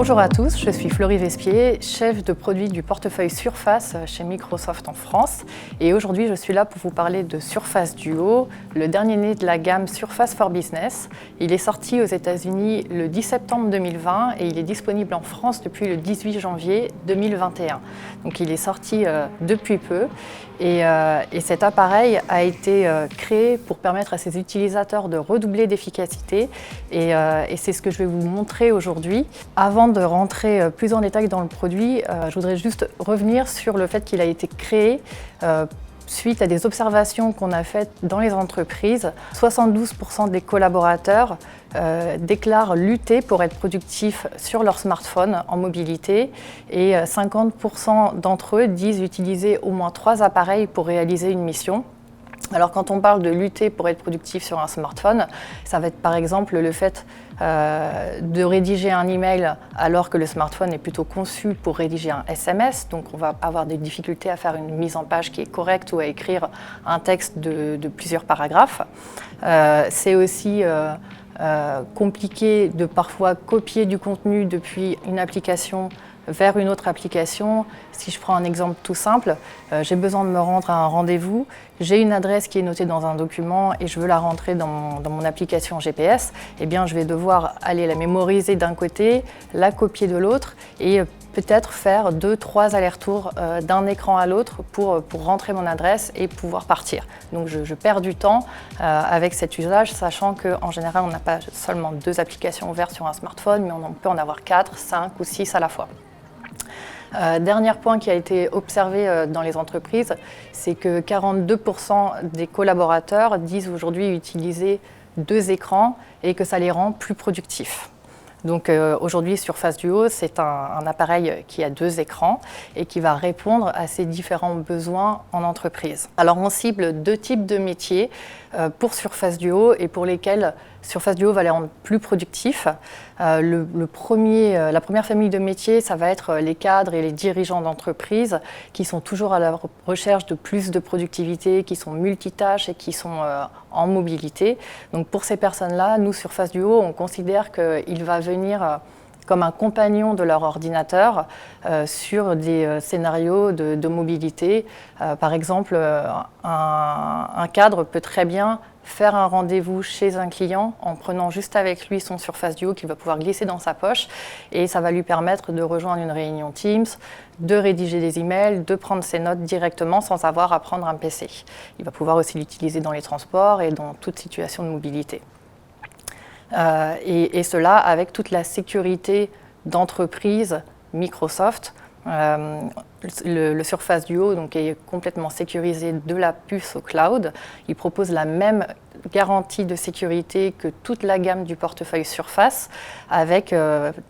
Bonjour à tous, je suis Florie Vespier, chef de produit du portefeuille Surface chez Microsoft en France. Et aujourd'hui, je suis là pour vous parler de Surface Duo, le dernier né de la gamme Surface for Business. Il est sorti aux États-Unis le 10 septembre 2020 et il est disponible en France depuis le 18 janvier 2021. Donc il est sorti depuis peu. Et cet appareil a été créé pour permettre à ses utilisateurs de redoubler d'efficacité et c'est ce que je vais vous montrer aujourd'hui. Avant de rentrer plus en détail dans le produit, je voudrais juste revenir sur le fait qu'il a été créé suite à des observations qu'on a faites dans les entreprises. 72% des collaborateurs déclarent lutter pour être productifs sur leur smartphone en mobilité et 50% d'entre eux disent utiliser au moins 3 appareils pour réaliser une mission. Alors quand on parle de lutter pour être productif sur un smartphone, ça va être par exemple le fait de rédiger un email alors que le smartphone est plutôt conçu pour rédiger un SMS. Donc on va avoir des difficultés à faire une mise en page qui est correcte ou à écrire un texte de plusieurs paragraphes. C'est aussi compliqué de parfois copier du contenu depuis une application vers une autre application. Si je prends un exemple tout simple, j'ai besoin de me rendre à un rendez-vous, j'ai une adresse qui est notée dans un document et je veux la rentrer dans mon application GPS, eh bien je vais devoir aller la mémoriser d'un côté, la copier de l'autre et peut-être faire 2-3 allers-retours d'un écran à l'autre pour rentrer mon adresse et pouvoir partir. Donc je perds du temps avec cet usage, sachant qu'en général on n'a pas seulement 2 applications ouvertes sur un smartphone, mais on peut en avoir 4, 5 ou 6 à la fois. Dernier point qui a été observé dans les entreprises, c'est que 42% des collaborateurs disent aujourd'hui utiliser 2 écrans et que ça les rend plus productifs. Donc aujourd'hui, Surface Duo, c'est un appareil qui a 2 écrans et qui va répondre à ces différents besoins en entreprise. Alors on cible 2 types de métiers pour Surface Duo et pour lesquels Surface Duo va les rendre plus productifs. La première famille de métiers, ça va être les cadres et les dirigeants d'entreprise qui sont toujours à la recherche de plus de productivité, qui sont multitâches et qui sont en mobilité. Donc pour ces personnes-là, nous, Surface Duo, on considère qu'il va venir comme un compagnon de leur ordinateur sur des scénarios de mobilité. Par exemple, un cadre peut très bien faire un rendez-vous chez un client en prenant juste avec lui son Surface Duo qu'il va pouvoir glisser dans sa poche et ça va lui permettre de rejoindre une réunion Teams, de rédiger des emails, de prendre ses notes directement sans avoir à prendre un PC. Il va pouvoir aussi l'utiliser dans les transports et dans toute situation de mobilité. Et cela avec toute la sécurité d'entreprise Microsoft. Le Surface Duo donc, est complètement sécurisé de la puce au cloud. Il propose la même garantie de sécurité que toute la gamme du portefeuille Surface avec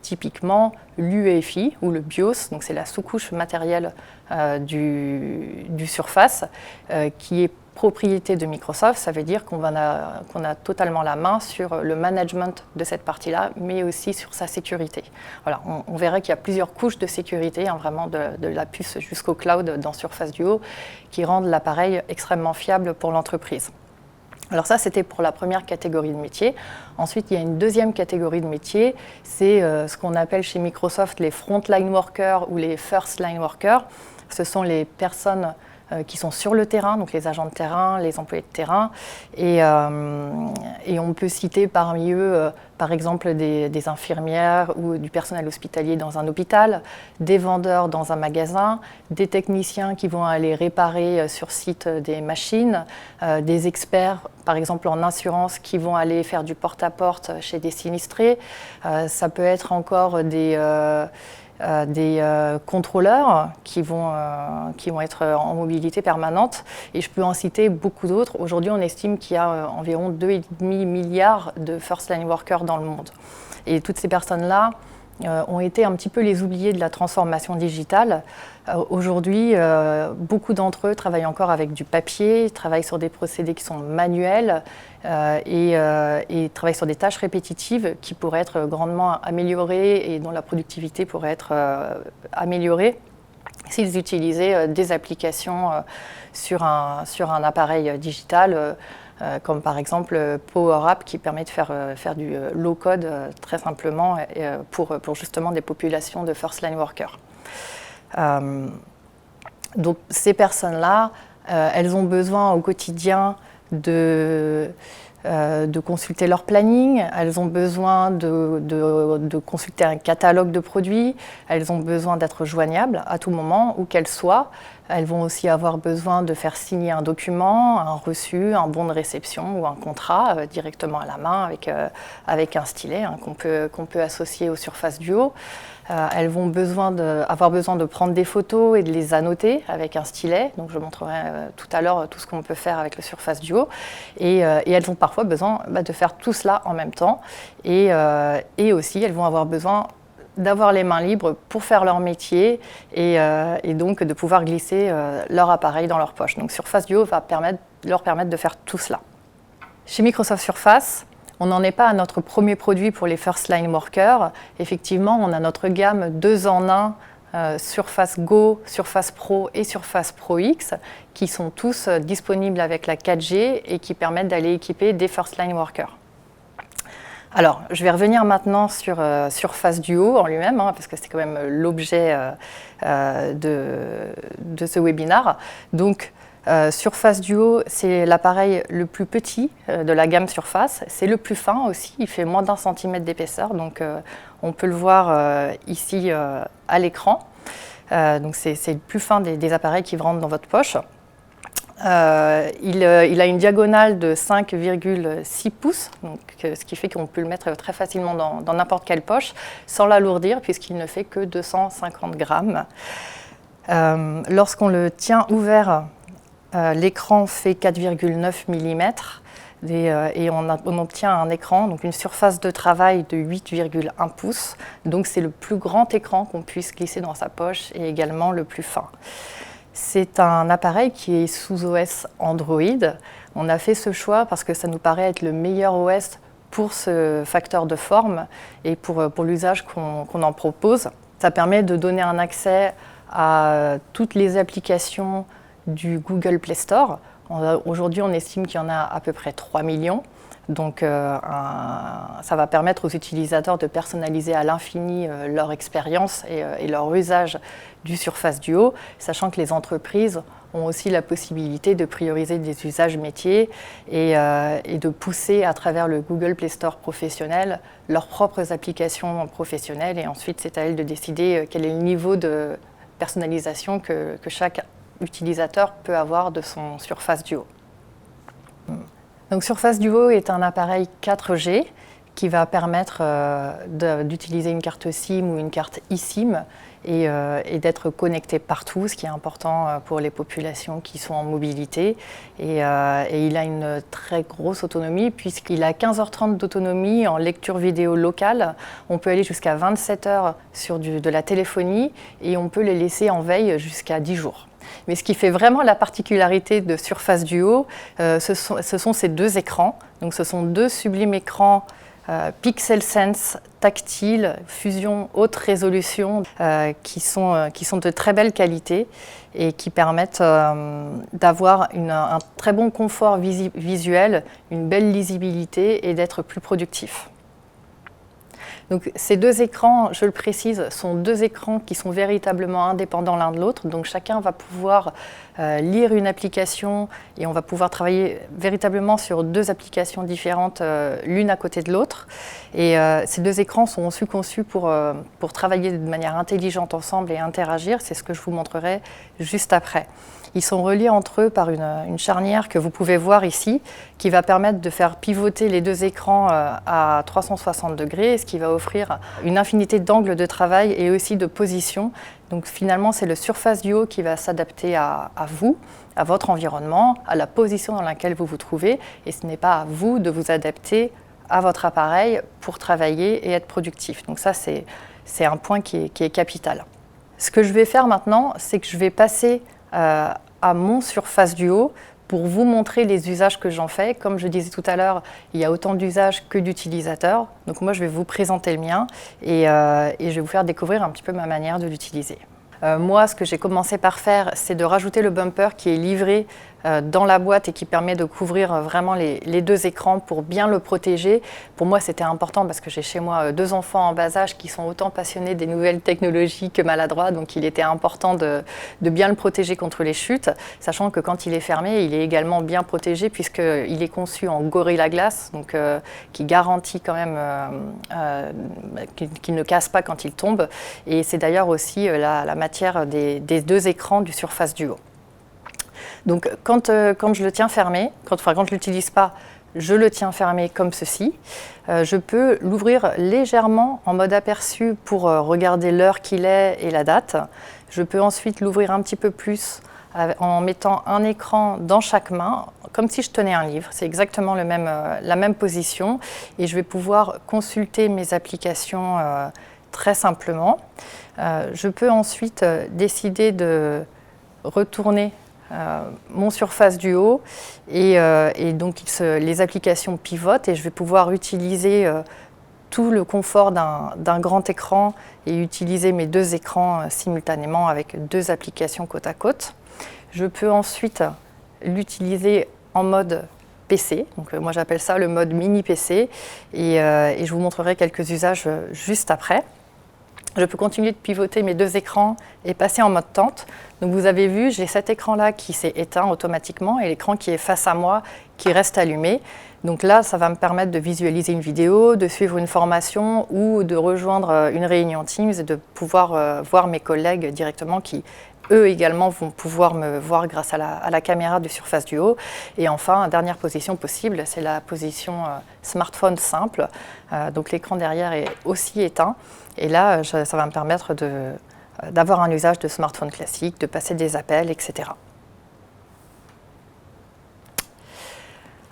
typiquement l'UEFI ou le BIOS, donc c'est la sous-couche matérielle du Surface qui est propriété de Microsoft. Ça veut dire qu'on a totalement la main sur le management de cette partie-là, mais aussi sur sa sécurité. Voilà, on verrait qu'il y a plusieurs couches de sécurité, vraiment de la puce jusqu'au cloud dans Surface Duo, qui rendent l'appareil extrêmement fiable pour l'entreprise. Alors ça, c'était pour la première catégorie de métiers. Ensuite, il y a une deuxième catégorie de métiers, c'est ce qu'on appelle chez Microsoft les frontline workers ou les first line workers. Ce sont les personnes qui sont sur le terrain, donc les agents de terrain, les employés de terrain. Et on peut citer parmi eux, par exemple, des infirmières ou du personnel hospitalier dans un hôpital, des vendeurs dans un magasin, des techniciens qui vont aller réparer sur site des machines, des experts, par exemple en assurance, qui vont aller faire du porte-à-porte chez des sinistrés. Ça peut être encore des contrôleurs qui vont être en mobilité permanente et je peux en citer beaucoup d'autres. Aujourd'hui, on estime qu'il y a environ 2,5 milliards de first line workers dans le monde. Et toutes ces personnes-là ont été un petit peu les oubliés de la transformation digitale. Aujourd'hui, beaucoup d'entre eux travaillent encore avec du papier, travaillent sur des procédés qui sont manuels et travaillent sur des tâches répétitives qui pourraient être grandement améliorées et dont la productivité pourrait être améliorée s'ils utilisaient des applications sur un appareil digital comme par exemple PowerApp qui permet de faire du low-code très simplement pour justement des populations de first-line workers. Donc ces personnes-là, elles ont besoin au quotidien de consulter leur planning, elles ont besoin de consulter un catalogue de produits, elles ont besoin d'être joignables à tout moment, où qu'elles soient. Elles vont aussi avoir besoin de faire signer un document, un reçu, un bon de réception ou un contrat directement à la main avec un stylet qu'on peut associer aux Surface Duo. Elles vont avoir besoin de prendre des photos et de les annoter avec un stylet. Donc je montrerai tout à l'heure tout ce qu'on peut faire avec le Surface Duo. Et elles ont parfois besoin de faire tout cela en même temps. Et aussi, elles vont avoir besoin d'avoir les mains libres pour faire leur métier et donc de pouvoir glisser leur appareil dans leur poche. Donc Surface Duo va leur permettre de faire tout cela. Chez Microsoft Surface, on n'en est pas à notre premier produit pour les first line workers. Effectivement, on a notre gamme 2 en 1, Surface Go, Surface Pro et Surface Pro X, qui sont tous disponibles avec la 4G et qui permettent d'aller équiper des first line workers. Alors, je vais revenir maintenant sur Surface Duo en lui-même, parce que c'est quand même l'objet de ce webinaire. Donc, Surface Duo, c'est l'appareil le plus petit de la gamme Surface. C'est le plus fin aussi, il fait moins d'1 centimètre d'épaisseur, donc on peut le voir ici à l'écran. Donc c'est le plus fin des appareils qui rentrent dans votre poche. Il a une diagonale de 5,6 pouces, donc, ce qui fait qu'on peut le mettre très facilement dans n'importe quelle poche sans l'alourdir puisqu'il ne fait que 250 grammes. Lorsqu'on le tient ouvert, l'écran fait 4,9 mm et on obtient un écran, donc une surface de travail de 8,1 pouces. Donc c'est le plus grand écran qu'on puisse glisser dans sa poche et également le plus fin. C'est un appareil qui est sous OS Android. On a fait ce choix parce que ça nous paraît être le meilleur OS pour ce facteur de forme et pour l'usage qu'on en propose. Ça permet de donner un accès à toutes les applications du Google Play Store. Aujourd'hui, on estime qu'il y en a à peu près 3 millions. Donc, ça va permettre aux utilisateurs de personnaliser à l'infini leur expérience et leur usage du Surface Duo, sachant que les entreprises ont aussi la possibilité de prioriser des usages métiers et de pousser à travers le Google Play Store professionnel leurs propres applications professionnelles. Et ensuite, c'est à elles de décider quel est le niveau de personnalisation que chaque utilisateur peut avoir de son Surface Duo. Donc Surface Duo est un appareil 4G qui va permettre d'utiliser une carte SIM ou une carte eSIM et d'être connecté partout, ce qui est important pour les populations qui sont en mobilité. Et il a une très grosse autonomie puisqu'il a 15h30 d'autonomie en lecture vidéo locale. On peut aller jusqu'à 27 heures sur de la téléphonie et on peut les laisser en veille jusqu'à 10 jours. Mais ce qui fait vraiment la particularité de Surface Duo, ce sont ces 2 écrans. Donc ce sont 2 sublimes écrans Pixel Sense tactile, fusion haute résolution, qui sont de très belle qualité et qui permettent d'avoir un très bon confort visuel, une belle lisibilité et d'être plus productif. Donc, ces 2 écrans, je le précise, sont 2 écrans qui sont véritablement indépendants l'un de l'autre. Donc chacun va pouvoir lire une application et on va pouvoir travailler véritablement sur 2 applications différentes, l'une à côté de l'autre. Et ces 2 écrans sont aussi conçus pour travailler de manière intelligente ensemble et interagir. C'est ce que je vous montrerai juste après. Ils sont reliés entre eux par une charnière que vous pouvez voir ici, qui va permettre de faire pivoter les 2 écrans à 360 degrés, ce qui va offrir une infinité d'angles de travail et aussi de positions. Donc finalement, c'est le Surface Duo qui va s'adapter à vous, à votre environnement, à la position dans laquelle vous vous trouvez. Et ce n'est pas à vous de vous adapter à votre appareil pour travailler et être productif. Donc ça, c'est un point qui est capital. Ce que je vais faire maintenant, c'est que je vais passer à mon Surface Duo pour vous montrer les usages que j'en fais. Comme je disais tout à l'heure, il y a autant d'usages que d'utilisateurs. Donc moi, je vais vous présenter le mien et je vais vous faire découvrir un petit peu ma manière de l'utiliser. Moi, ce que j'ai commencé par faire, c'est de rajouter le bumper qui est livré dans la boîte et qui permet de couvrir vraiment les deux écrans pour bien le protéger. Pour moi, c'était important parce que j'ai chez moi 2 enfants en bas âge qui sont autant passionnés des nouvelles technologies que maladroits, donc il était important de bien le protéger contre les chutes, sachant que quand il est fermé, il est également bien protégé puisqu'il est conçu en Gorilla Glass, donc qui garantit quand même qu'il ne casse pas quand il tombe. Et c'est d'ailleurs aussi la matière des 2 écrans du Surface Duo. Donc quand je le tiens fermé, quand je ne l'utilise pas, je le tiens fermé comme ceci. Je peux l'ouvrir légèrement en mode aperçu pour regarder l'heure qu'il est et la date. Je peux ensuite l'ouvrir un petit peu plus en mettant un écran dans chaque main, comme si je tenais un livre. C'est exactement la même position. Et je vais pouvoir consulter mes applications très simplement. Je peux ensuite décider de retourner mon Surface Duo et donc les applications pivotent et je vais pouvoir utiliser tout le confort d'un grand écran et utiliser mes 2 écrans simultanément avec 2 applications côte à côte. Je peux ensuite l'utiliser en mode PC, donc moi j'appelle ça le mode mini PC et je vous montrerai quelques usages juste après. Je peux continuer de pivoter mes 2 écrans et passer en mode tente. Donc vous avez vu, j'ai cet écran-là qui s'est éteint automatiquement et l'écran qui est face à moi qui reste allumé. Donc là, ça va me permettre de visualiser une vidéo, de suivre une formation ou de rejoindre une réunion Teams et de pouvoir voir mes collègues directement qui, eux également, vont pouvoir me voir grâce à la caméra du Surface Duo. Et enfin, dernière position possible, c'est la position smartphone simple. Donc l'écran derrière est aussi éteint. Et là, ça va me permettre d'avoir un usage de smartphone classique, de passer des appels, etc.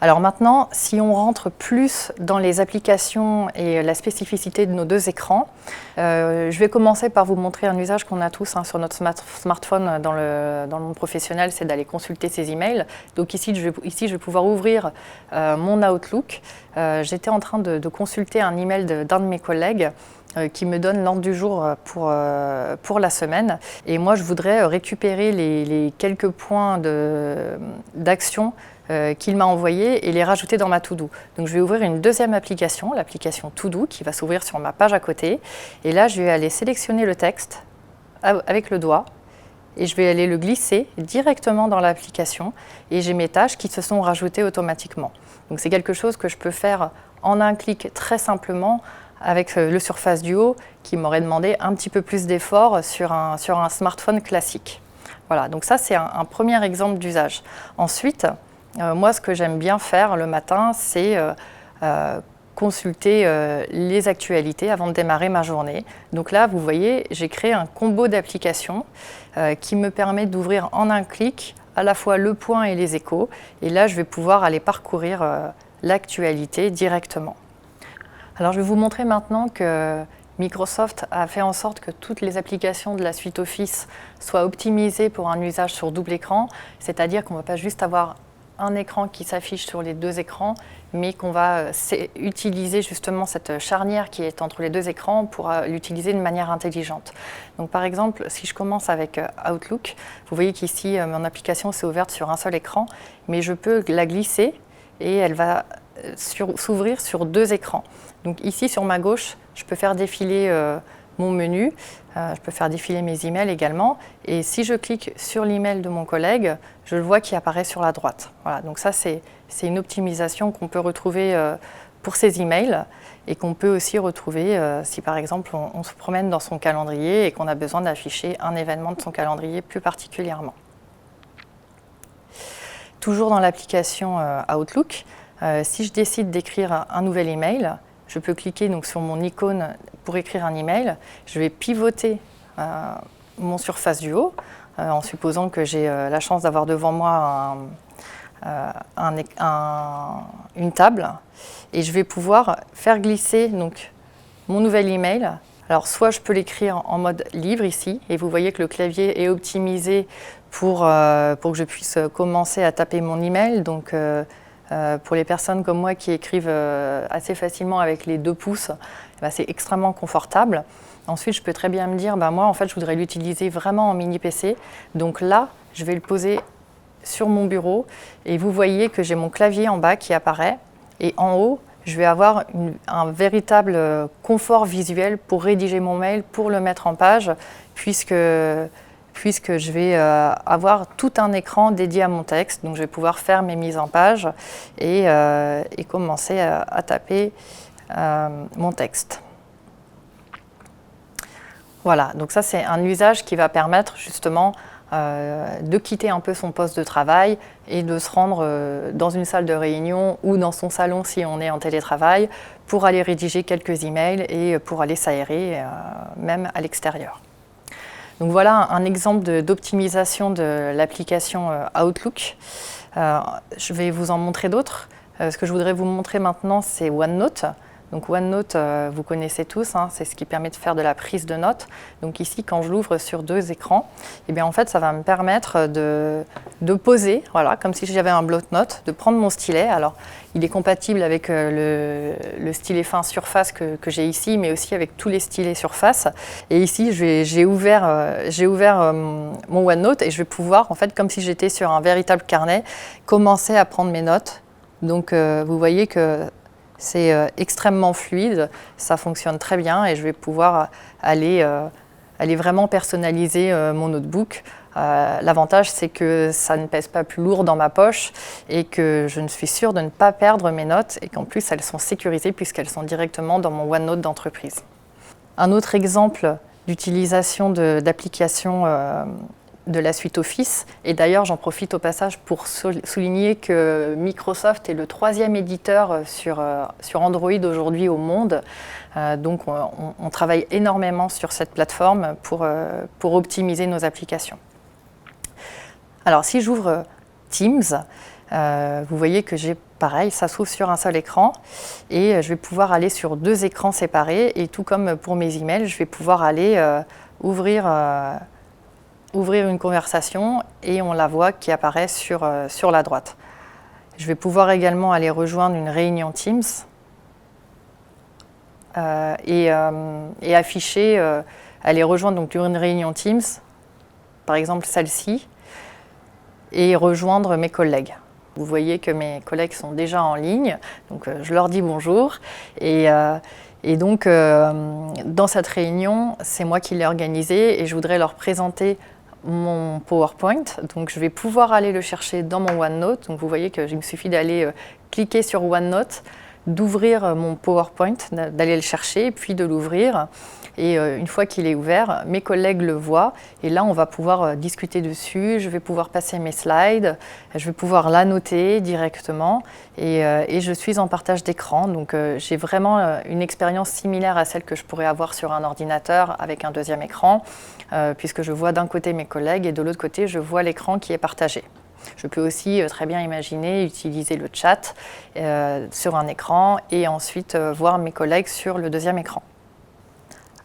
Alors maintenant, si on rentre plus dans les applications et la spécificité de nos 2 écrans, je vais commencer par vous montrer un usage qu'on a tous sur notre smartphone dans le monde professionnel, c'est d'aller consulter ses emails. Donc ici, je vais pouvoir ouvrir mon Outlook. J'étais en train de consulter un email d'un de mes collègues qui me donne l'ordre du jour pour la semaine. Et moi, je voudrais récupérer les quelques points d'action qu'il m'a envoyé et les rajouter dans ma To-Do. Donc je vais ouvrir une deuxième application, l'application To-Do, qui va s'ouvrir sur ma page à côté. Et là, je vais aller sélectionner le texte avec le doigt et je vais aller le glisser directement dans l'application et j'ai mes tâches qui se sont rajoutées automatiquement. Donc c'est quelque chose que je peux faire en un clic très simplement avec le Surface Duo qui m'aurait demandé un petit peu plus d'effort sur un smartphone classique. Voilà, donc ça c'est un premier exemple d'usage. Ensuite, moi ce que j'aime bien faire le matin, c'est consulter les actualités avant de démarrer ma journée. Donc là, vous voyez, j'ai créé un combo d'applications qui me permet d'ouvrir en un clic à la fois le point et les échos. Et là, je vais pouvoir aller parcourir l'actualité directement. Alors, je vais vous montrer maintenant que Microsoft a fait en sorte que toutes les applications de la suite Office soient optimisées pour un usage sur double écran, c'est-à-dire qu'on ne va pas juste avoir un écran qui s'affiche sur les 2 écrans, mais qu'on va utiliser justement cette charnière qui est entre les 2 écrans pour l'utiliser de manière intelligente. Donc par exemple, si je commence avec Outlook, vous voyez qu'ici mon application s'est ouverte sur un seul écran, mais je peux la glisser et elle va s'ouvrir sur 2 écrans. Donc ici sur ma gauche, je peux faire défiler mon menu, je peux faire défiler mes emails également, et si je clique sur l'email de mon collègue, je le vois qui apparaît sur la droite. Voilà, donc ça c'est une optimisation qu'on peut retrouver pour ces emails et qu'on peut aussi retrouver si par exemple on se promène dans son calendrier et qu'on a besoin d'afficher un événement de son calendrier plus particulièrement. Toujours dans l'application Outlook, si je décide d'écrire un nouvel email, je peux cliquer donc, sur mon icône pour écrire un email. Je vais pivoter mon Surface Duo en supposant que j'ai la chance d'avoir devant moi une table. Et je vais pouvoir faire glisser donc, mon nouvel email. Alors soit je peux l'écrire en mode livre ici, et vous voyez que le clavier est optimisé pour que je puisse commencer à taper mon email. Donc, pour les personnes comme moi qui écrivent assez facilement avec les 2 pouces, c'est extrêmement confortable. Ensuite, je peux très bien me dire, moi en fait je voudrais l'utiliser vraiment en mini PC. Donc là, je vais le poser sur mon bureau et vous voyez que j'ai mon clavier en bas qui apparaît et en haut, je vais avoir un véritable confort visuel pour rédiger mon mail, pour le mettre en page, puisque je vais avoir tout un écran dédié à mon texte. Donc je vais pouvoir faire mes mises en page et commencer à taper mon texte. Voilà, donc ça c'est un usage qui va permettre justement de quitter un peu son poste de travail et de se rendre dans une salle de réunion ou dans son salon si on est en télétravail pour aller rédiger quelques emails et pour aller s'aérer même à l'extérieur. Donc voilà un exemple d'optimisation de l'application Outlook. Je vais vous en montrer d'autres. Ce que je voudrais vous montrer maintenant, c'est OneNote. Donc OneNote, vous connaissez tous, hein, c'est ce qui permet de faire de la prise de notes. Donc ici, quand je l'ouvre sur 2 écrans, eh bien en fait, ça va me permettre de poser, voilà, comme si j'avais un bloc-notes, de prendre mon stylet. Alors, il est compatible avec le stylet fin Surface que j'ai ici, mais aussi avec tous les stylets Surface. Et ici, j'ai ouvert mon OneNote et je vais pouvoir, en fait, comme si j'étais sur un véritable carnet, commencer à prendre mes notes. Donc, vous voyez que c'est extrêmement fluide, ça fonctionne très bien et je vais pouvoir aller vraiment personnaliser mon notebook. L'avantage, c'est que ça ne pèse pas plus lourd dans ma poche et que je ne suis sûre de ne pas perdre mes notes et qu'en plus, elles sont sécurisées puisqu'elles sont directement dans mon OneNote d'entreprise. Un autre exemple d'utilisation d'applications de la suite Office. Et d'ailleurs, j'en profite au passage pour souligner que Microsoft est le 3e éditeur sur Android aujourd'hui au monde. Donc, on travaille énormément sur cette plateforme pour optimiser nos applications. Alors, si j'ouvre Teams, vous voyez que j'ai pareil, ça s'ouvre sur un seul écran et je vais pouvoir aller sur 2 écrans séparés. Et tout comme pour mes emails, je vais pouvoir aller ouvrir une conversation et on la voit qui apparaît sur la droite. Je vais pouvoir également aller rejoindre une réunion Teams et afficher, aller rejoindre donc une réunion Teams, par exemple celle-ci, et rejoindre mes collègues. Vous voyez que mes collègues sont déjà en ligne, donc je leur dis bonjour. Et donc, dans cette réunion, c'est moi qui l'ai organisée et je voudrais leur présenter mon PowerPoint. Donc, je vais pouvoir aller le chercher dans mon OneNote. Donc, vous voyez qu'il me suffit d'aller cliquer sur OneNote, d'ouvrir mon PowerPoint, d'aller le chercher, puis de l'ouvrir. Et une fois qu'il est ouvert, mes collègues le voient. Et là, on va pouvoir discuter dessus. Je vais pouvoir passer mes slides. Je vais pouvoir l'annoter directement. Et je suis en partage d'écran. Donc, j'ai vraiment une expérience similaire à celle que je pourrais avoir sur un ordinateur avec un 2e écran, puisque je vois d'un côté mes collègues et de l'autre côté, je vois l'écran qui est partagé. Je peux aussi très bien imaginer utiliser le chat sur un écran et ensuite voir mes collègues sur le 2e écran.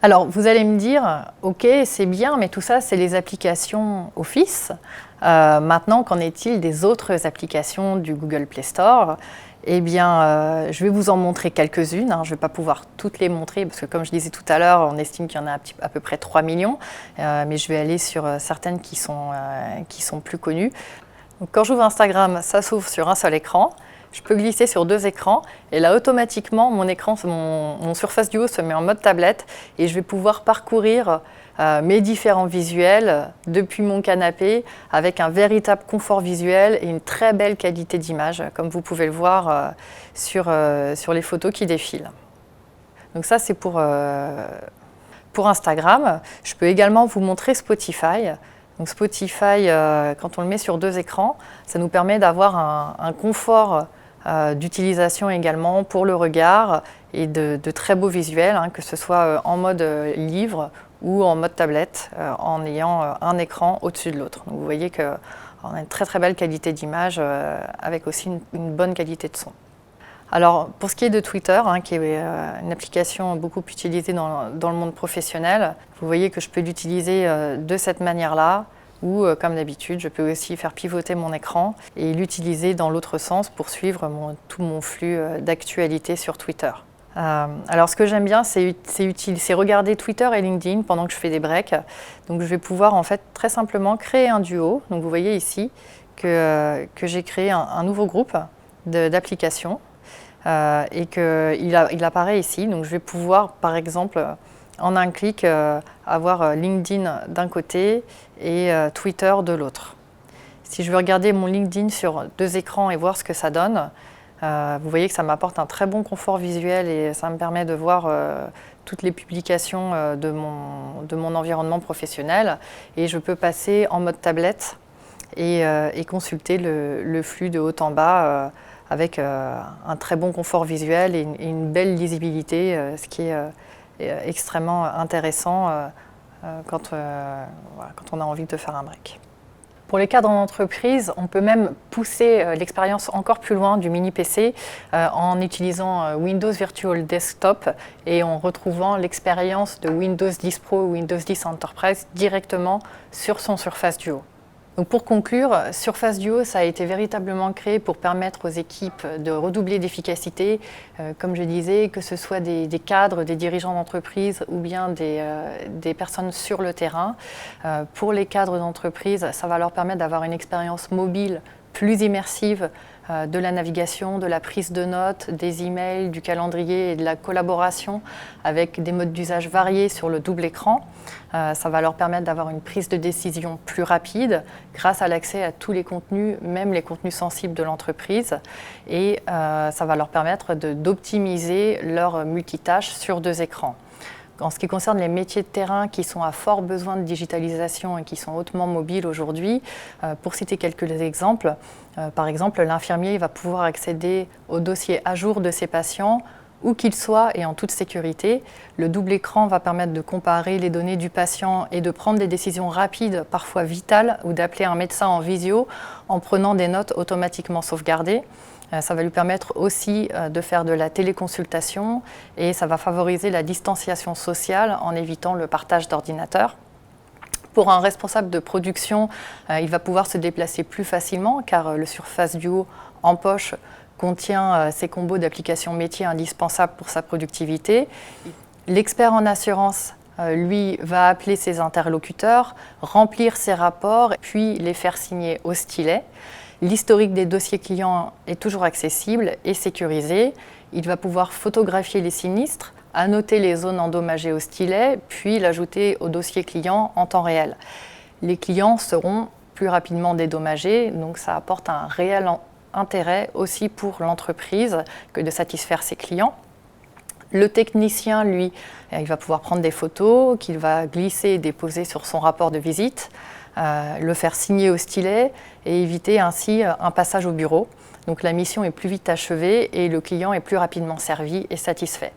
Alors, vous allez me dire, ok, c'est bien, mais tout ça, c'est les applications Office. Maintenant, qu'en est-il des autres applications du Google Play Store ? Eh bien, je vais vous en montrer quelques-unes. Je ne vais pas pouvoir toutes les montrer parce que, comme je disais tout à l'heure, on estime qu'il y en a à peu près 3 millions. Mais je vais aller sur certaines qui sont plus connues. Donc, quand j'ouvre Instagram, ça s'ouvre sur un seul écran. Je peux glisser sur 2 écrans et là, automatiquement, mon Surface Duo se met en mode tablette et je vais pouvoir parcourir mes différents visuels depuis mon canapé avec un véritable confort visuel et une très belle qualité d'image, comme vous pouvez le voir sur les photos qui défilent. Donc ça, c'est pour Instagram. Je peux également vous montrer Spotify. Donc Spotify, quand on le met sur 2 écrans, ça nous permet d'avoir un confort d'utilisation également pour le regard et de très beaux visuels, que ce soit en mode livre ou en mode tablette, en ayant un écran au-dessus de l'autre. Donc vous voyez qu'on a une très très belle qualité d'image avec aussi une bonne qualité de son. Alors pour ce qui est de Twitter, qui est une application beaucoup utilisée dans le monde professionnel, vous voyez que je peux l'utiliser de cette manière-là, ou comme d'habitude, je peux aussi faire pivoter mon écran et l'utiliser dans l'autre sens pour suivre tout mon flux d'actualité sur Twitter. Alors ce que j'aime bien, c'est regarder Twitter et LinkedIn pendant que je fais des breaks. Donc je vais pouvoir en fait très simplement créer un duo. Donc vous voyez ici que j'ai créé un nouveau groupe d'applications et qu'il apparaît ici. Donc je vais pouvoir par exemple en un clic avoir LinkedIn d'un côté et Twitter de l'autre. Si je veux regarder mon LinkedIn sur 2 écrans et voir ce que ça donne, vous voyez que ça m'apporte un très bon confort visuel et ça me permet de voir toutes les publications de mon environnement professionnel. Et je peux passer en mode tablette et consulter le flux de haut en bas avec un très bon confort visuel et une belle lisibilité, ce qui est extrêmement intéressant quand on a envie de faire un break. Pour les cadres en entreprise, on peut même pousser l'expérience encore plus loin du mini PC en utilisant Windows Virtual Desktop et en retrouvant l'expérience de Windows 10 Pro ou Windows 10 Enterprise directement sur son Surface Duo. Donc pour conclure, Surface Duo, ça a été véritablement créé pour permettre aux équipes de redoubler d'efficacité, comme je disais, que ce soit des cadres, des dirigeants d'entreprise ou bien des personnes sur le terrain. Pour les cadres d'entreprise, ça va leur permettre d'avoir une expérience mobile plus immersive de la navigation, de la prise de notes, des emails, du calendrier et de la collaboration avec des modes d'usage variés sur le double écran. Ça va leur permettre d'avoir une prise de décision plus rapide grâce à l'accès à tous les contenus, même les contenus sensibles de l'entreprise. Et ça va leur permettre d'optimiser leur multitâche sur 2 écrans. En ce qui concerne les métiers de terrain qui sont à fort besoin de digitalisation et qui sont hautement mobiles aujourd'hui, pour citer quelques exemples, par exemple, l'infirmier va pouvoir accéder au dossier à jour de ses patients, où qu'il soit et en toute sécurité. Le double écran va permettre de comparer les données du patient et de prendre des décisions rapides, parfois vitales, ou d'appeler un médecin en visio en prenant des notes automatiquement sauvegardées. Ça va lui permettre aussi de faire de la téléconsultation et ça va favoriser la distanciation sociale en évitant le partage d'ordinateurs. Pour un responsable de production, il va pouvoir se déplacer plus facilement car le Surface Duo en poche contient ces combos d'applications métiers indispensables pour sa productivité. L'expert en assurance, lui, va appeler ses interlocuteurs, remplir ses rapports, puis les faire signer au stylet. L'historique des dossiers clients est toujours accessible et sécurisé. Il va pouvoir photographier les sinistres, annoter les zones endommagées au stylet, puis l'ajouter au dossier client en temps réel. Les clients seront plus rapidement dédommagés, donc ça apporte un réel intérêt aussi pour l'entreprise que de satisfaire ses clients. Le technicien, lui, il va pouvoir prendre des photos qu'il va glisser et déposer sur son rapport de visite, le faire signer au stylet et éviter ainsi un passage au bureau. Donc la mission est plus vite achevée et le client est plus rapidement servi et satisfait.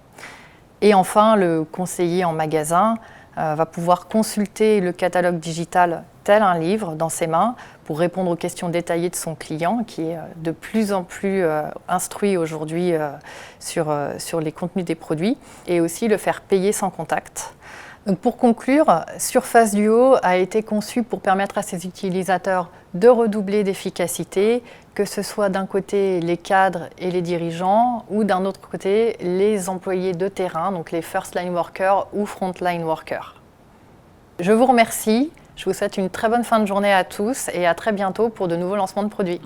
Et enfin, le conseiller en magasin va pouvoir consulter le catalogue digital tel un livre dans ses mains pour répondre aux questions détaillées de son client qui est de plus en plus instruit aujourd'hui sur les contenus des produits et aussi le faire payer sans contact. Donc pour conclure, Surface Duo a été conçu pour permettre à ses utilisateurs de redoubler d'efficacité, que ce soit d'un côté les cadres et les dirigeants ou d'un autre côté les employés de terrain, donc les first line workers ou front line workers. Je vous remercie, je vous souhaite une très bonne fin de journée à tous et à très bientôt pour de nouveaux lancements de produits.